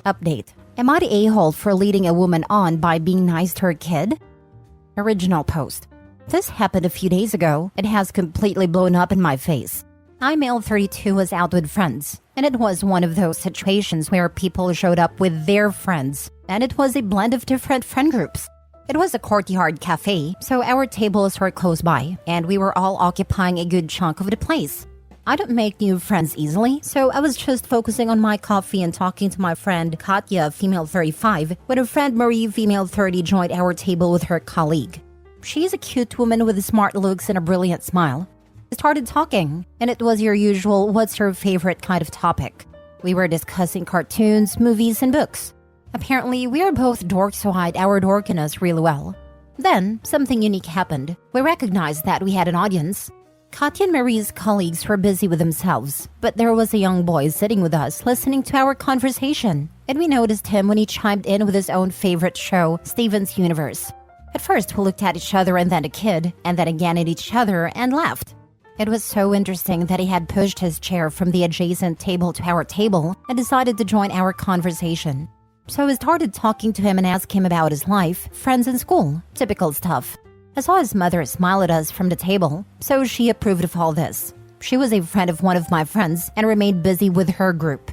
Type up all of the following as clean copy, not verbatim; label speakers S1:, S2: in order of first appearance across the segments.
S1: Update. Am I the a-hole for leading a woman on by being nice to her kid? Original post. This happened a few days ago. It has completely blown up in my face. I, male 32, was out with friends, and it was one of those situations where people showed up with their friends, and it was a blend of different friend groups. It was a courtyard cafe, so our tables were close by, and we were all occupying a good chunk of the place. I don't make new friends easily, so I was just focusing on my coffee and talking to my friend Katya, female 35, when her friend Marie, female 30, joined our table with her colleague. She is a cute woman with smart looks and a brilliant smile. We started talking, and it was your usual what's your favorite kind of topic. We were discussing cartoons, movies, and books. Apparently, we are both dorks who hide our dorkiness really well. Then, something unique happened. We recognized that we had an audience. Katya and Marie's colleagues were busy with themselves, but there was a young boy sitting with us listening to our conversation, and we noticed him when he chimed in with his own favorite show, Steven's Universe. At first, we looked at each other and then the kid, and then again at each other and laughed. It was so interesting that he had pushed his chair from the adjacent table to our table and decided to join our conversation. So we started talking to him and asked him about his life, friends, and school. Typical stuff. I saw his mother smile at us from the table, so she approved of all this. She was a friend of one of my friends and remained busy with her group.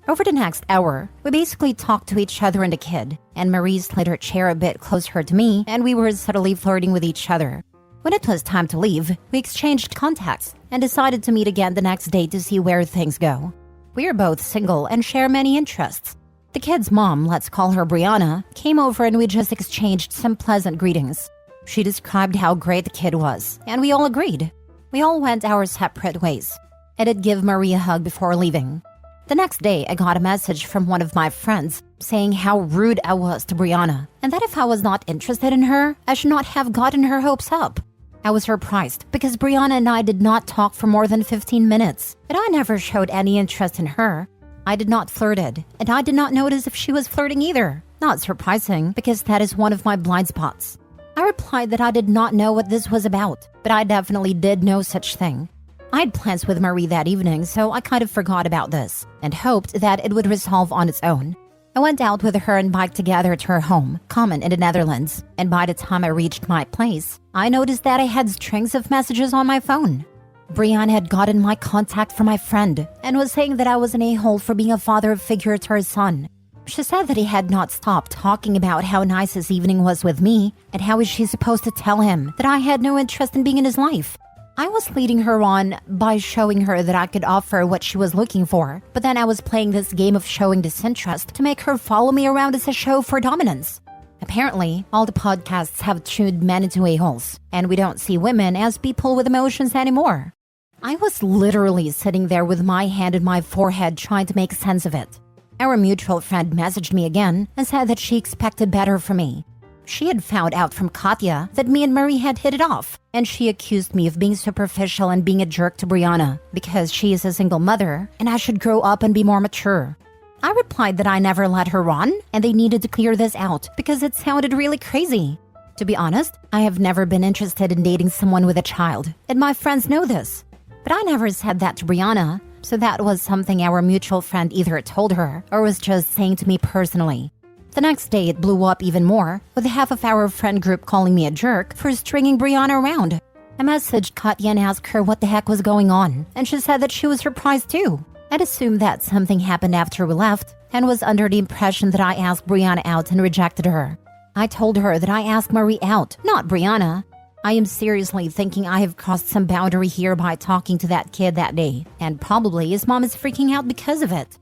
S1: Over the next hour, we basically talked to each other and the kid, and Marie slid her chair a bit closer to me, and we were subtly flirting with each other. When it was time to leave, we exchanged contacts and decided to meet again the next day to see where things go. We are both single and share many interests. The kid's mom, let's call her Brianna, came over and we just exchanged some pleasant greetings. She described how great the kid was, and we all agreed. We all went our separate ways. I did give Marie a hug before leaving. The next day, I got a message from one of my friends saying how rude I was to Brianna, and that if I was not interested in her, I should not have gotten her hopes up. I was surprised because Brianna and I did not talk for more than 15 minutes, and I never showed any interest in her. I did not flirted, and I did not notice if she was flirting either. Not surprising, because that is one of my blind spots. I replied that I did not know what this was about, but I definitely did no such thing. I had plans with Marie that evening, so I kind of forgot about this and hoped that it would resolve on its own. I went out with her and biked together to her home, Common in the Netherlands, and by the time I reached my place, I noticed that I had strings of messages on my phone. Brianna had gotten my contact from my friend and was saying that I was an a-hole for being a father figure to her son. She said that he had not stopped talking about how nice his evening was with me, and how is she supposed to tell him that I had no interest in being in his life. I was leading her on by showing her that I could offer what she was looking for, but then I was playing this game of showing disinterest to make her follow me around as a show for dominance. Apparently, all the podcasts have tuned men into a-holes, and we don't see women as people with emotions anymore. I was literally sitting there with my hand on my forehead trying to make sense of it. Our mutual friend messaged me again and said that she expected better from me. She had found out from Katya that me and Marie had hit it off, and she accused me of being superficial and being a jerk to Brianna because she is a single mother and I should grow up and be more mature. I replied that I never let her on and they needed to clear this out because it sounded really crazy. To be honest, I have never been interested in dating someone with a child, and my friends know this. But I never said that to Brianna, so that was something our mutual friend either told her or was just saying to me personally. The next day, it blew up even more, with half of our friend group calling me a jerk for stringing Brianna around. I messaged Katya and asked her what the heck was going on, and she said that she was surprised too. I'd assumed that something happened after we left, and was under the impression that I asked Brianna out and rejected her. I told her that I asked Marie out, not Brianna. I am seriously thinking I have crossed some boundary here by talking to that kid that day, and probably his mom is freaking out because of it.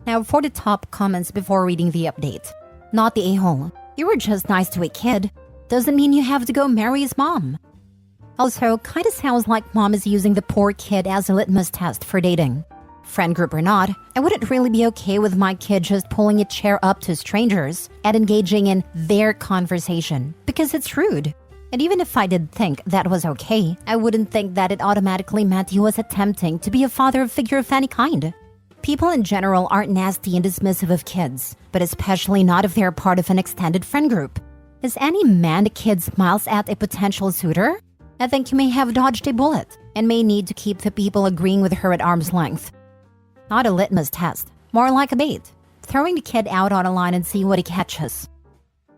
S1: Now for the top comments before reading the update. Not the a-hole. You were just nice to a kid. Doesn't mean you have to go marry his mom. Also, kinda sounds like mom is using the poor kid as a litmus test for dating. Friend group or not, I wouldn't really be okay with my kid just pulling a chair up to strangers and engaging in their conversation, because it's rude. And even if I did think that was okay, I wouldn't think that it automatically meant he was attempting to be a father figure of any kind. People in general aren't nasty and dismissive of kids, but especially not if they're part of an extended friend group. Is any man the kid smiles at a potential suitor? I think you may have dodged a bullet and may need to keep the people agreeing with her at arm's length. Not a litmus test, more like a bait. Throwing the kid out on a line and see what he catches.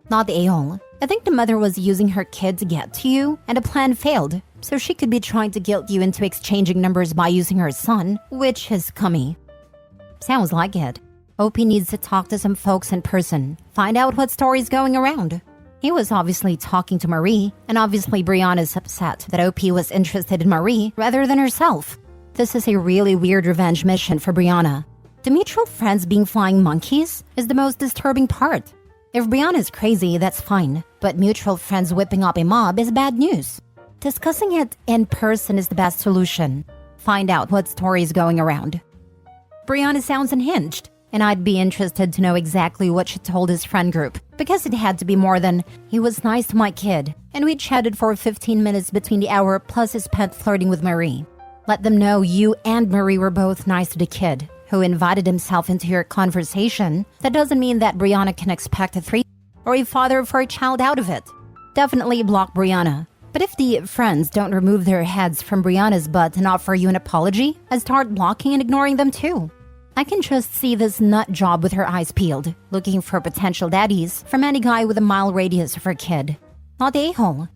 S1: Not the a-hole. I think the mother was using her kid to get to you, and the plan failed, so she could be trying to guilt you into exchanging numbers by using her son, which is cummy. Sounds like it. OP needs to talk to some folks in person, find out what story's going around. He was obviously talking to Marie, and obviously Brianna's upset that OP was interested in Marie rather than herself. This is a really weird revenge mission for Brianna. The mutual friends being flying monkeys is the most disturbing part. If Brianna is crazy, that's fine, but mutual friends whipping up a mob is bad news. Discussing it in person is the best solution. Find out what story is going around. Brianna sounds unhinged, and I'd be interested to know exactly what she told his friend group, because it had to be more than, "He was nice to my kid," and we chatted for 15 minutes between the hour plus he spent flirting with Marie. Let them know you and Marie were both nice to the kid, who invited himself into your conversation. That doesn't mean that Brianna can expect a threesome or a father for a child out of it. Definitely block Brianna. But if the friends don't remove their heads from Brianna's butt and offer you an apology, I start blocking and ignoring them too. I can just see this nut job with her eyes peeled, looking for potential daddies from any guy with a mile radius of her kid. Not the a-hole.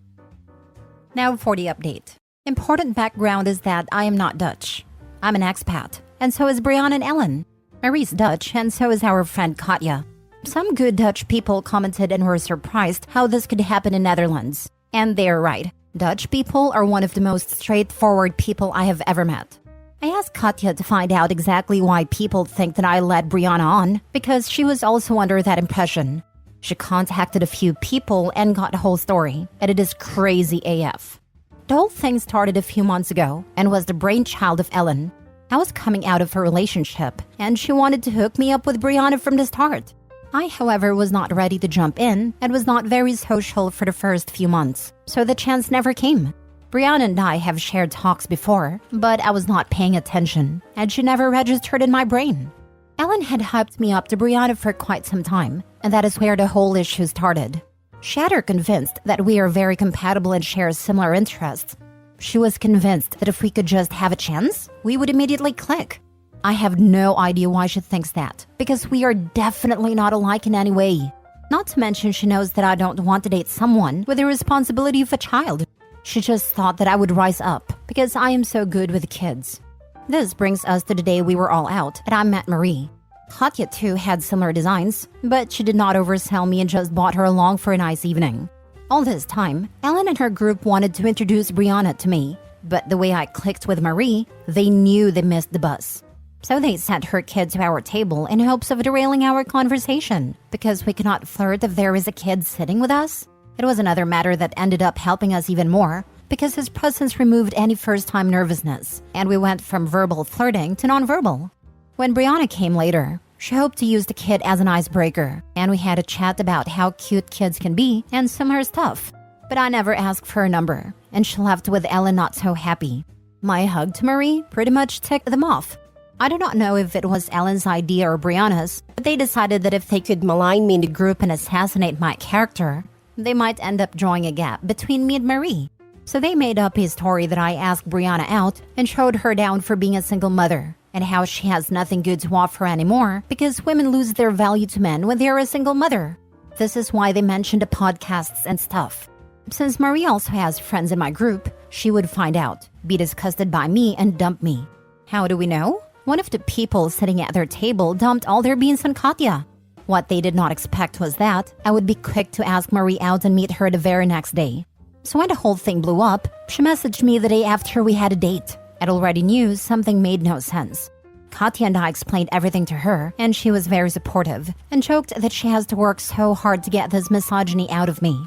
S1: Now for the update. Important background is that I am not Dutch. I'm an expat, and so is Brianna and Ellen. Marie's Dutch, and so is our friend Katja. Some good Dutch people commented and were surprised how this could happen in Netherlands. And they're right. Dutch people are one of the most straightforward people I have ever met. I asked Katja to find out exactly why people think that I led Brianna on, because she was also under that impression. She contacted a few people and got the whole story, and it is crazy AF. The whole thing started a few months ago and was the brainchild of Ellen. I was coming out of a relationship, and she wanted to hook me up with Brianna from the start. I, however, was not ready to jump in and was not very social for the first few months, so the chance never came. Brianna and I have shared talks before, but I was not paying attention, and she never registered in my brain. Ellen had hyped me up to Brianna for quite some time, and that is where the whole issue started. She had her convinced that we are very compatible and share similar interests. She was convinced that if we could just have a chance, we would immediately click. I have no idea why she thinks that, because we are definitely not alike in any way. Not to mention she knows that I don't want to date someone with the responsibility of a child. She just thought that I would rise up, because I am so good with kids. This brings us to the day we were all out and I met Marie. Katja too had similar designs, but she did not oversell me and just brought her along for a nice evening. All this time, Ellen and her group wanted to introduce Brianna to me, but the way I clicked with Marie, they knew they missed the bus. So they sent her kid to our table in hopes of derailing our conversation, because we cannot flirt if there is a kid sitting with us. It was another matter that ended up helping us even more, because his presence removed any first-time nervousness, and we went from verbal flirting to nonverbal. When Brianna came later, she hoped to use the kid as an icebreaker, and we had a chat about how cute kids can be and similar stuff. But I never asked for a number, and she left with Ellen not so happy. My hug to Marie pretty much ticked them off. I do not know if it was Ellen's idea or Brianna's, but they decided that if they could malign me in the group and assassinate my character, they might end up drawing a gap between me and Marie. So they made up a story that I asked Brianna out and showed her down for being a single mother, and how she has nothing good to offer anymore because women lose their value to men when they are a single mother. This is why they mentioned the podcasts and stuff. Since Marie also has friends in my group, she would find out, be disgusted by me, and dump me. How do we know? One of the people sitting at their table dumped all their beans on Katja. What they did not expect was that I would be quick to ask Marie out and meet her the very next day. So when the whole thing blew up, she messaged me the day after we had a date. I already knew something made no sense. Katja and I explained everything to her, and she was very supportive, and joked that she has to work so hard to get this misogyny out of me.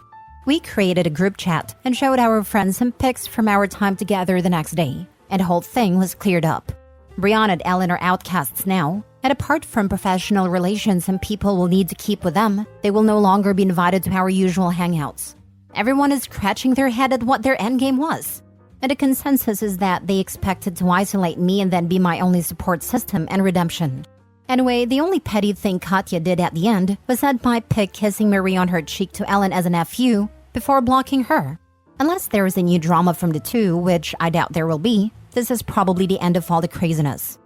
S1: We created a group chat and showed our friends some pics from our time together the next day, and the whole thing was cleared up. Brianna and Ellen are outcasts now, and apart from professional relations and people will need to keep with them, they will no longer be invited to our usual hangouts. Everyone is scratching their head at what their endgame was. And the consensus is that they expected to isolate me and then be my only support system and redemption. Anyway, the only petty thing Katja did at the end was send my pic kissing Marie on her cheek to Ellen as an FU before blocking her. Unless there is a new drama from the two, which I doubt there will be, this is probably the end of all the craziness.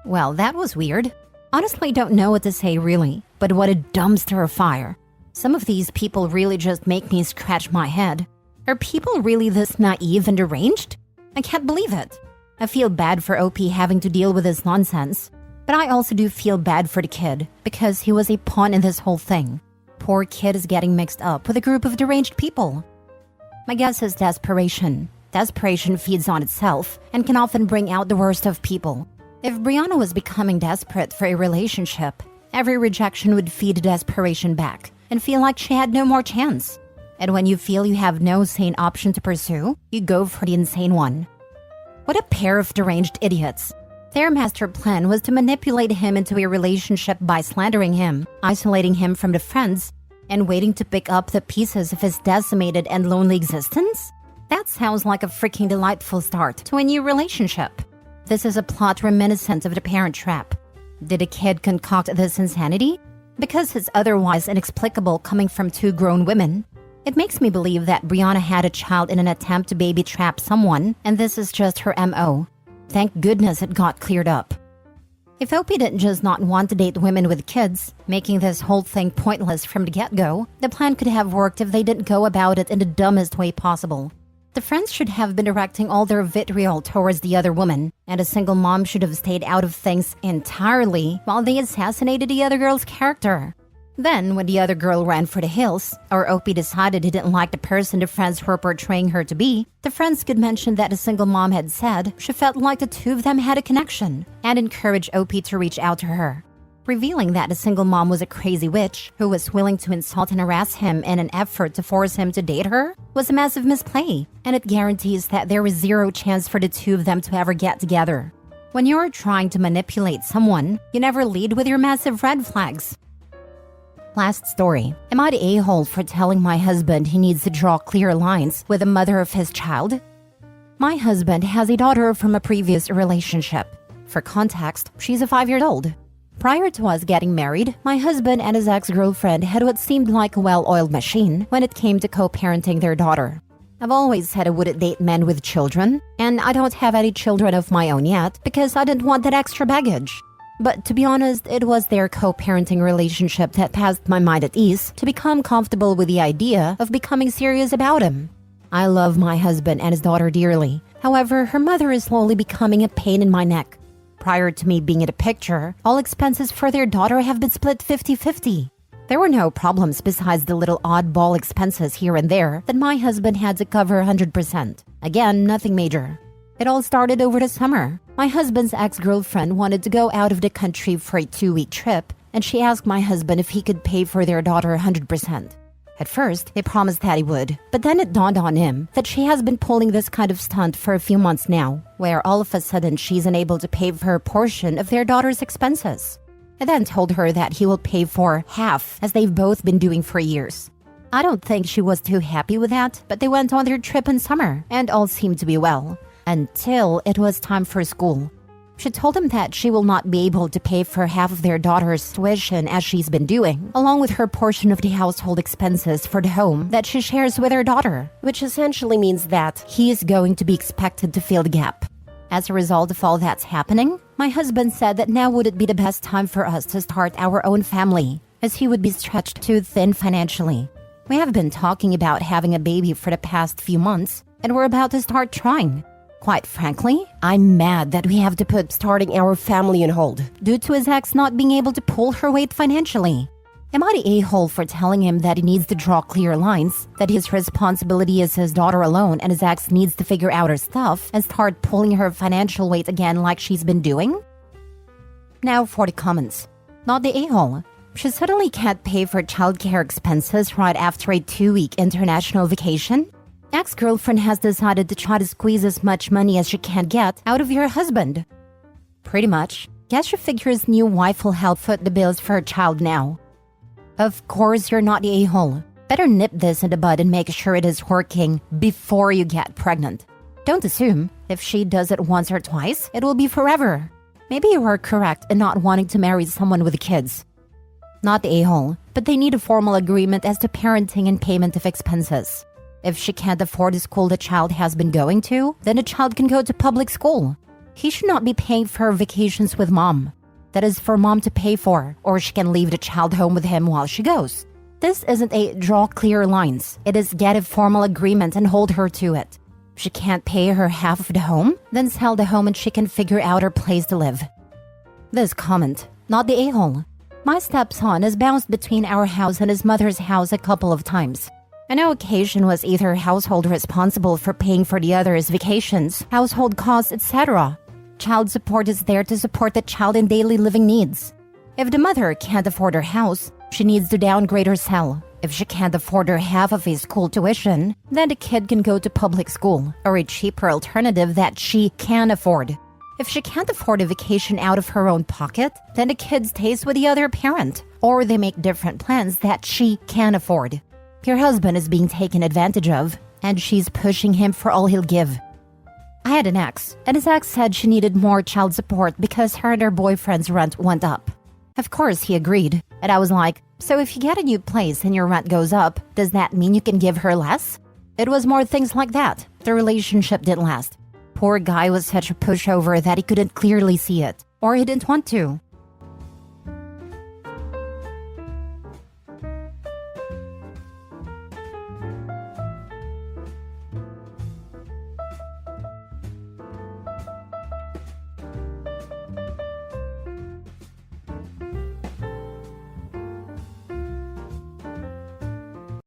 S1: Well, that was weird. Honestly, don't know what to say really, but what a dumpster of fire. Some of these people really just make me scratch my head. Are people really this naive and deranged? I can't believe it. I feel bad for OP having to deal with this nonsense, but I also do feel bad for the kid because he was a pawn in this whole thing. Poor kid is getting mixed up with a group of deranged people. My guess is desperation. Desperation feeds on itself and can often bring out the worst of people. If Brianna was becoming desperate for a relationship, every rejection would feed desperation back and feel like she had no more chance. And when you feel you have no sane option to pursue, you go for the insane one. What a pair of deranged idiots. Their master plan was to manipulate him into a relationship by slandering him, isolating him from the friends, and waiting to pick up the pieces of his decimated and lonely existence? That sounds like a freaking delightful start to a new relationship. This is a plot reminiscent of the Parent Trap. Did a kid concoct this insanity? Because it's otherwise inexplicable coming from two grown women. It makes me believe that Brianna had a child in an attempt to baby trap someone, and this is just her MO. Thank goodness it got cleared up. If Opie didn't just not want to date women with kids, making this whole thing pointless from the get-go, the plan could have worked if they didn't go about it in the dumbest way possible. The friends should have been directing all their vitriol towards the other woman, and a single mom should have stayed out of things entirely while they assassinated the other girl's character. Then, when the other girl ran for the hills, or Opie decided he didn't like the person the friends were portraying her to be, the friends could mention that a single mom had said she felt like the two of them had a connection, and encourage Opie to reach out to her. Revealing that the single mom was a crazy witch who was willing to insult and harass him in an effort to force him to date her was a massive misplay, and it guarantees that there is zero chance for the two of them to ever get together. When you're trying to manipulate someone, you never lead with your massive red flags. Last story. Am I the a-hole for telling my husband he needs to draw clear lines with the mother of his child? My husband has a daughter from a previous relationship. For context, she's 5 years old. Prior to us getting married, my husband and his ex-girlfriend had what seemed like a well-oiled machine when it came to co-parenting their daughter. I've always said I wouldn't date men with children, and I don't have any children of my own yet because I didn't want that extra baggage. But to be honest, it was their co-parenting relationship that passed my mind at ease to become comfortable with the idea of becoming serious about him. I love my husband and his daughter dearly. However, her mother is slowly becoming a pain in my neck. Prior to me being in the picture, all expenses for their daughter have been split 50-50. There were no problems besides the little oddball expenses here and there that my husband had to cover 100%. Again, nothing major. It all started over the summer. My husband's ex-girlfriend wanted to go out of the country for a 2-week trip, and she asked my husband if he could pay for their daughter 100%. At first, he promised that he would, but then it dawned on him that she has been pulling this kind of stunt for a few months now, where all of a sudden she's unable to pay for her portion of their daughter's expenses. I then told her that he will pay for half, as they've both been doing for years. I don't think she was too happy with that, but they went on their trip in summer, and all seemed to be well, until it was time for school. She told him that she will not be able to pay for half of their daughter's tuition as she's been doing, along with her portion of the household expenses for the home that she shares with her daughter, which essentially means that he is going to be expected to fill the gap. As a result of all that's happening, my husband said that now wouldn't be the best time for us to start our own family, as he would be stretched too thin financially. We have been talking about having a baby for the past few months, and we're about to start trying. Quite frankly, I'm mad that we have to put starting our family on hold due to his ex not being able to pull her weight financially. Am I the a-hole for telling him that he needs to draw clear lines, that his responsibility is his daughter alone and his ex needs to figure out her stuff and start pulling her financial weight again like she's been doing? Now for the comments. Not the a-hole. She suddenly can't pay for childcare expenses right after a 2-week international vacation? Ex-girlfriend has decided to try to squeeze as much money as she can get out of your husband. Pretty much. Guess she figures new wife will help foot the bills for her child now. Of course you're not the a-hole. Better nip this in the bud and make sure it is working before you get pregnant. Don't assume. If she does it once or twice, it will be forever. Maybe you are correct in not wanting to marry someone with kids. Not the a-hole, but they need a formal agreement as to parenting and payment of expenses. If she can't afford the school the child has been going to, then the child can go to public school. He should not be paying for vacations with mom. That is for mom to pay for, or she can leave the child home with him while she goes. This isn't a draw clear lines. It is get a formal agreement and hold her to it. If she can't pay her half of the home, then sell the home and she can figure out her place to live. This comment, not the a-hole. My stepson has bounced between our house and his mother's house a couple of times. On no occasion was either household responsible for paying for the other's vacations, household costs, etc. Child support is there to support the child in daily living needs. If the mother can't afford her house, she needs to downgrade or sell. If she can't afford her half of his school tuition, then the kid can go to public school, or a cheaper alternative that she can afford. If she can't afford a vacation out of her own pocket, then the kid stays with the other parent, or they make different plans that she can afford. Your husband is being taken advantage of, and she's pushing him for all he'll give. I had an ex, and his ex said she needed more child support because her and her boyfriend's rent went up. Of course, he agreed, and I was like, so if you get a new place and your rent goes up, does that mean you can give her less? It was more things like that. The relationship didn't last. Poor guy was such a pushover that he couldn't clearly see it, or he didn't want to.